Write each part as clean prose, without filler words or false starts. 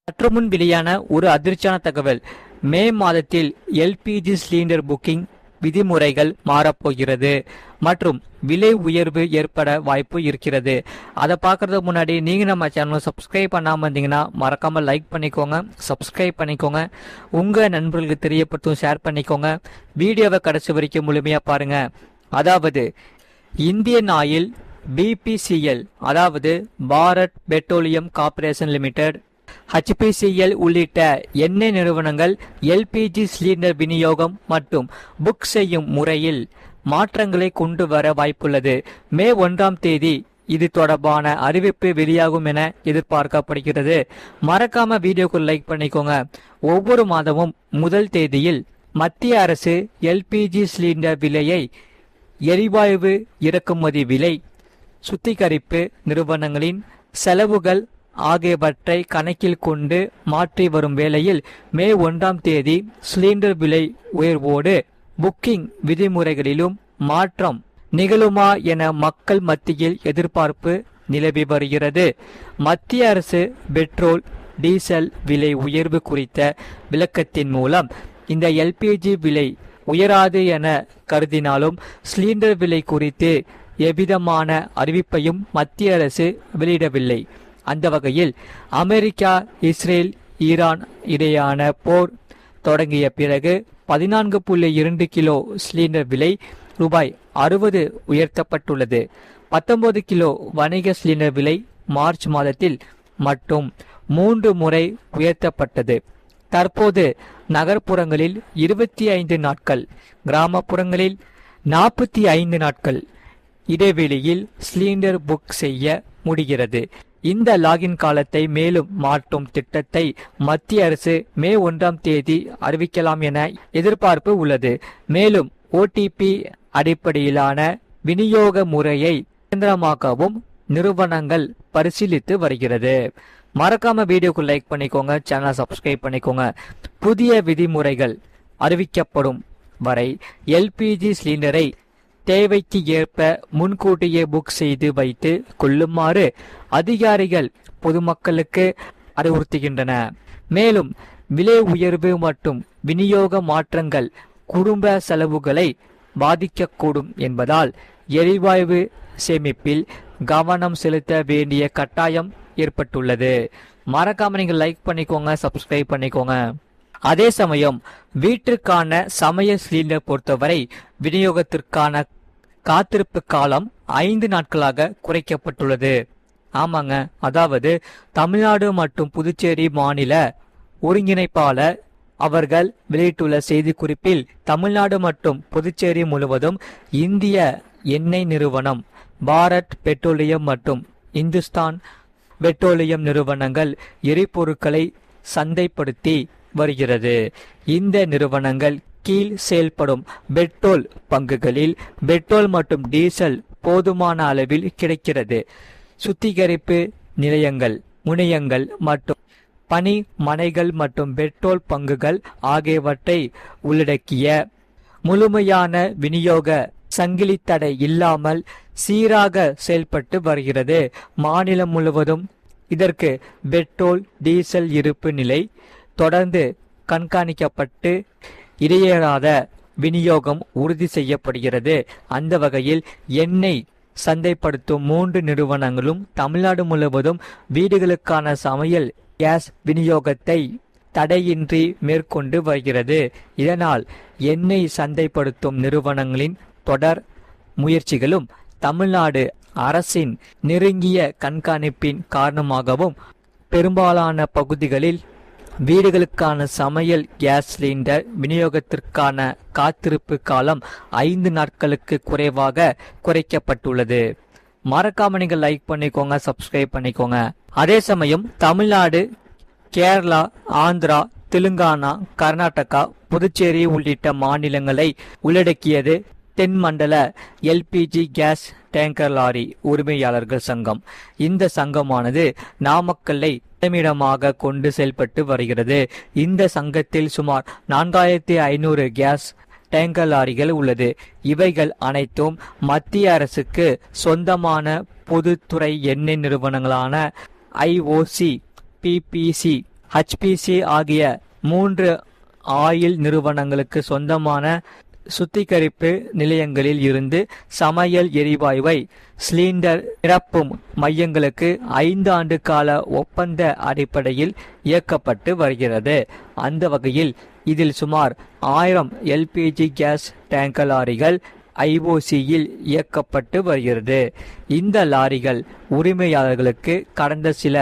சற்று முன் வெளியான ஒரு அதிர்ச்சியான தகவல். மே மாதத்தில் எல்பிஜி சிலிண்டர் புக்கிங் விதிமுறைகள் மாறப்போகிறது மற்றும் விலை உயர்வு ஏற்பட வாய்ப்பு இருக்கிறது. அதை பார்க்கறதுக்கு முன்னாடி நீங்க நம்ம சேனலை சப்ஸ்கிரைப் பண்ணாம இருந்தீங்கன்னா மறக்காம லைக் பண்ணிக்கோங்க, சப்ஸ்கிரைப் பண்ணிக்கோங்க, உங்க நண்பர்களுக்கு தெரியப்படுத்தும் ஷேர் பண்ணிக்கோங்க. வீடியோவை கடைசி வரைக்கும் முழுமையா பாருங்க. அதாவது இந்தியன் ஆயில், பிபிசிஎல் அதாவது Bharat petroleum corporation limited, HPCL உள்ளிட்ட எண்ணெய் நிறுவனங்கள் எல்பிஜி சிலிண்டர் விநியோகம் மற்றும் புக் செய்யும் முறையில் மாற்றங்களை கொண்டு வர வாய்ப்புள்ளது. மே 1ஆம் தேதி இது தொடர்பான அறிவிப்பு வெளியாகும் என எதிர்பார்க்கப்படுகிறது. மறக்காம வீடியோக்கு லைக் பண்ணிக்கோங்க. ஒவ்வொரு மாதமும் முதல் தேதியில் மத்திய அரசு எல்பிஜி சிலிண்டர் விலையை எரிவாயு இறக்குமதி விலை, சுத்திகரிப்பு நிறுவனங்களின் செலவுகள் ஆகியவற்றை கணக்கில் கொண்டு மாற்றி வரும் வேளையில் மே 1ஆம் தேதி சிலிண்டர் விலை உயர்வோடு புக்கிங் விதிமுறைகளிலும் மாற்றம் நிகழுமா என மக்கள் மத்தியில் எதிர்பார்ப்பு நிலவி வருகிறது. மத்திய அரசு பெட்ரோல், டீசல் விலை உயர்வு குறித்த விளக்கத்தின் மூலம் இந்த எல்பிஜி விலை உயராது என கருதினாலும் சிலிண்டர் விலை குறித்து எவ்விதமான அறிவிப்பையும் மத்திய அரசு வெளியிடவில்லை. அந்த வகையில் அமெரிக்கா, இஸ்ரேல், ஈரான் இடையான போர் தொடங்கிய பிறகு 14.2 கிலோ சிலிண்டர் விலை ரூபாய் 60 உயர்த்தப்பட்டுள்ளது. 19 கிலோ வணிக சிலிண்டர் விலை மார்ச் மாதத்தில் மட்டும் 3 முறை உயர்த்தப்பட்டது. தற்போது நகர்ப்புறங்களில் 25 நாட்கள், கிராமப்புறங்களில் 45 நாட்கள் இடைவெளியில் சிலிண்டர் புக் செய்ய முடிகிறது. இந்த லாகின் காலத்தை மேலும் மாற்றும் திட்டத்தை மத்திய அரசு மே 1ஆம் தேதி அறிவிக்கலாம் என எதிர்பார்ப்பு உள்ளது. மேலும் OTP அடிப்படையிலான விநியோக முறையை நிரந்தரமாக்கவும் நிறுவனங்கள் பரிசீலித்து வருகிறது. மறக்காம வீடியோக்கு லைக் பண்ணிக்கோங்க, சேனலை சப்ஸ்கிரைப் பண்ணிக்கோங்க. புதிய விதிமுறைகள் அறிவிக்கப்படும் வரை எல்பிஜி சிலிண்டரை தேவைக்கு ஏற்ப முன்கூட்டியே புக் செய்து வைத்து கொள்ளுமாறு அதிகாரிகள் பொதுமக்களுக்கு அறிவுறுத்துகின்றன. மேலும் விலை உயர்வு மற்றும் விநியோக மாற்றங்கள் குடும்ப செலவுகளை பாதிக்கக்கூடும் என்பதால் எரிவாயு சேமிப்பில் கவனம் செலுத்த வேண்டிய கட்டாயம் ஏற்பட்டுள்ளது. மறக்காம நீங்க லைக் பண்ணிக்கோங்க, சப்ஸ்கிரைப் பண்ணிக்கோங்க. அதே சமயம் வீட்டிற்கான சமையல் சிலிண்டர் பொறுத்தவரை விநியோகத்திற்கான காத்திருப்பு காலம் 5 நாட்களாக குறைக்கப்பட்டுள்ளது. ஆமாங்க, அதாவது தமிழ்நாடு மற்றும் புதுச்சேரி மாநில ஒருங்கிணைப்பாளர் அவர்கள் வெளியிட்டுள்ள செய்திக்குறிப்பில் தமிழ்நாடு மற்றும் புதுச்சேரி முழுவதும் இந்திய எண்ணெய் நிறுவனம், பாரத் பெட்ரோலியம் மற்றும் இந்துஸ்தான் பெட்ரோலியம் நிறுவனங்கள் எரிபொருட்களை சந்தைப்படுத்தி வருகிறது. இந்த நிறுவனங்கள் கீழ் செயல்படும் பெட்ரோல் பங்குகளில் பெட்ரோல் மற்றும் டீசல் போதுமான அளவில் கிடைக்கிறது. சுத்திகரிப்பு நிலையங்கள், முனையங்கள் மற்றும் பணி மனைகள் மற்றும் பெட்ரோல் பங்குகள் ஆகியவற்றை உள்ளடக்கிய முழுமையான விநியோக சங்கிலி தடை இல்லாமல் சீராக செயல்பட்டு வருகிறது. மாநிலம் முழுவதும் இதற்கு பெட்ரோல், டீசல் இருப்பு நிலை தொடர்ந்து கண்காணிக்கப்பட்டு இடையேறாத விநியோகம் உறுதி செய்யப்படுகிறது. அந்த வகையில் எண்ணெய் சந்தைப்படுத்தும் 3 நிறுவனங்களும் தமிழ்நாடு முழுவதும் வீடுகளுக்கான சமையல் கேஸ் விநியோகத்தை தடையின்றி மேற்கொண்டு வருகிறது. இதனால் எண்ணெய் சந்தைப்படுத்தும் நிறுவனங்களின் தொடர் முயற்சிகளும் தமிழ்நாடு அரசின் நெருங்கிய கண்காணிப்பின் காரணமாகவும் பெரும்பாலான பகுதிகளில் வீடுகளுக்கான சமையல் கேஸ் சிலிண்டர் விநியோகத்திற்கான காத்திருப்பு காலம் 5 நாட்களுக்கு குறைவாக குறைக்கப்பட்டுள்ளது. மறக்காம நீங்க லைக் பண்ணிக்கோங்க, சப்ஸ்கிரைப் பண்ணிக்கோங்க. அதே சமயம் தமிழ்நாடு, கேரளா, ஆந்திரா, தெலுங்கானா, கர்நாடகா, புதுச்சேரி உள்ளிட்ட மாநிலங்களை உள்ளடக்கியது தென்மண்டல எல்பிஜி கேஸ் டேங்கர் லாரி உரிமையாளர்கள் சங்கம். இந்த சங்கமானது நாமக்கல்லை தலைமையிடமாக கொண்டு செயல்பட்டு வருகிறது. இந்த சங்கத்தில் சுமார் 4500 கேஸ் டேங்கர் லாரிகள் உள்ளது. இவைகள் அனைத்தும் மத்திய அரசுக்கு சொந்தமான பொதுத்துறை எண்ணெய் நிறுவனங்களான IOC, PPC HPC ஆகிய 3 ஆயில் நிறுவனங்களுக்கு சொந்தமான சுத்திகரிப்பு நிலையங்களில் இருந்து சமையல் எரிவாயுவை சிலிண்டர் நிரப்பும் மையங்களுக்கு 5 ஆண்டு கால ஒப்பந்த அடிப்படையில் இயக்கப்பட்டு வருகிறது. அந்த வகையில் இதில் சுமார் 1000 எல்பிஜி கேஸ் டேங்கர் லாரிகள் IOCயில் இயக்கப்பட்டு வருகிறது. இந்த லாரிகள் உரிமையாளர்களுக்கு கடந்த சில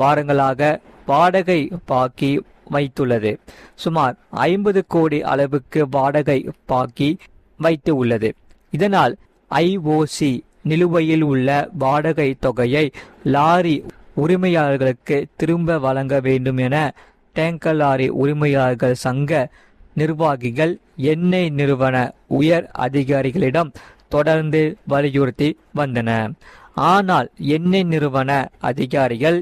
வாரங்களாக வாடகை பாக்கி வைத்துள்ளது. சுமார் 50 கோடி அளவுக்கு வாடகை பாக்கி வைத்து உள்ளது. இதனால் IOC நிலுவையில் உள்ள வாடகை தொகையை லாரி உரிமையாளர்களுக்கு திரும்ப வழங்க வேண்டும் என டேங்கர் லாரி உரிமையாளர்கள் சங்க நிர்வாகிகள் எண்ணெய் நிறுவன உயர் அதிகாரிகளிடம் தொடர்ந்து வலியுறுத்தி வந்தன. ஆனால் எண்ணெய் நிறுவன அதிகாரிகள்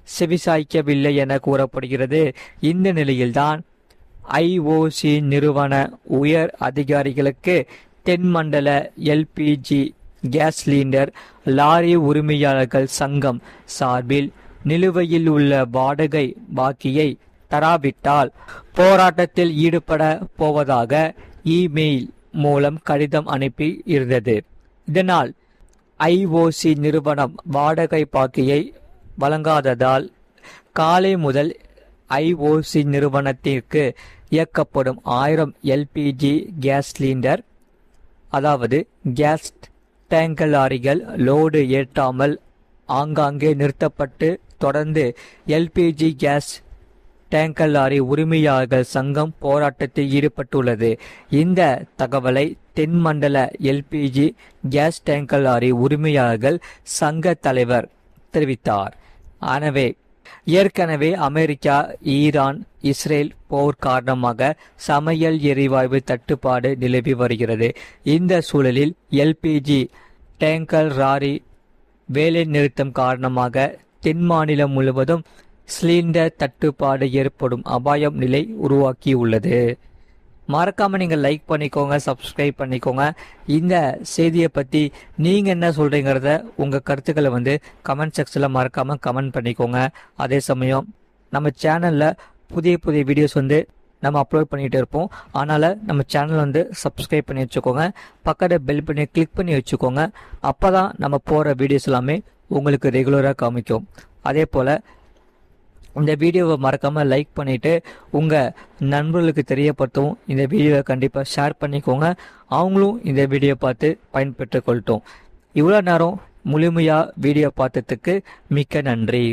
செவிசாய்க்கவில்லை என கூறப்படுகிறது. இந்த நிலையில்தான் IOC நிறுவன உயர் அதிகாரிகளுக்கு தென்மண்டல LPG கேஸ் சிலிண்டர் லாரி உரிமையாளர்கள் சங்கம் சார்பில் நிலுவையில் உள்ள வாடகை பாக்கியை தராவிட்டால் போராட்டத்தில் ஈடுபட போவதாக இமெயில் மூலம் கடிதம் அனுப்பி இருந்தது. இதனால் IOC நிறுவனம் வாடகை பாக்கியை வழங்காததால் காலை முதல் IOC நிறுவனத்திற்கு இயக்கப்படும் 1000 LPG கேஸ் சிலிண்டர் அதாவது கேஸ் டேங்கர் லாரிகள் லோடு ஏற்றாமல் ஆங்காங்கே நிறுத்தப்பட்டு தொடர்ந்து LPG கேஸ் டேங்கர் லாரி உரிமையாளர்கள் சங்கம் போராட்டத்தில் ஈடுபட்டுள்ளது. இந்த தகவலை தென்மண்டல LPG கேஸ் டேங்கர் லாரி உரிமையாளர்கள் சங்க தலைவர் தெரிவித்தார். ஏற்கனவே அமெரிக்கா, ஈரான், இஸ்ரேல் போர் காரணமாக சமையல் எரிவாயு தட்டுப்பாடு நிலவி வருகிறது. இந்த சூழலில் LPG டேங்கர் லாரி வேலை நிறுத்தம் காரணமாக தென் மாநிலம் முழுவதும் சிலிண்டர் தட்டுப்பாடு ஏற்படும் அபாயம் நிலை உருவாக்கியுள்ளது. மறக்காம நீங்கள் லைக் பண்ணிக்கோங்க, சப்ஸ்கிரைப் பண்ணிக்கோங்க. இந்த செய்தியை பற்றி நீங்கள் என்ன சொல்கிறீங்கிறத உங்கள் கருத்துக்களை கமெண்ட் செக்ஷனில் மறக்காமல் கமெண்ட் பண்ணிக்கோங்க. அதே சமயம் நம்ம சேனலில் புதிய புதிய வீடியோஸ் நம்ம அப்லோட் பண்ணிகிட்டு இருப்போம். அதனால் நம்ம சேனல் சப்ஸ்கிரைப் பண்ணி வச்சுக்கோங்க. பக்கத்தில் பெல் பண்ணி கிளிக் பண்ணி வச்சுக்கோங்க. அப்போ தான் நம்ம போகிற வீடியோஸ் எல்லாமே உங்களுக்கு ரெகுலராக காமிக்கும். அதே போல் இந்த வீடியோவை மறக்காமல் லைக் பண்ணிவிட்டு உங்கள் நண்பர்களுக்கு தெரியப்படுத்தவும் இந்த வீடியோவை கண்டிப்பாக ஷேர் பண்ணிக்கோங்க. அவங்களும் இந்த வீடியோ பார்த்து பயன்பெற்று கொள்ளட்டும். இவ்வளோ நேரம் முழுமையாக வீடியோ பார்த்ததுக்கு மிக்க நன்றி.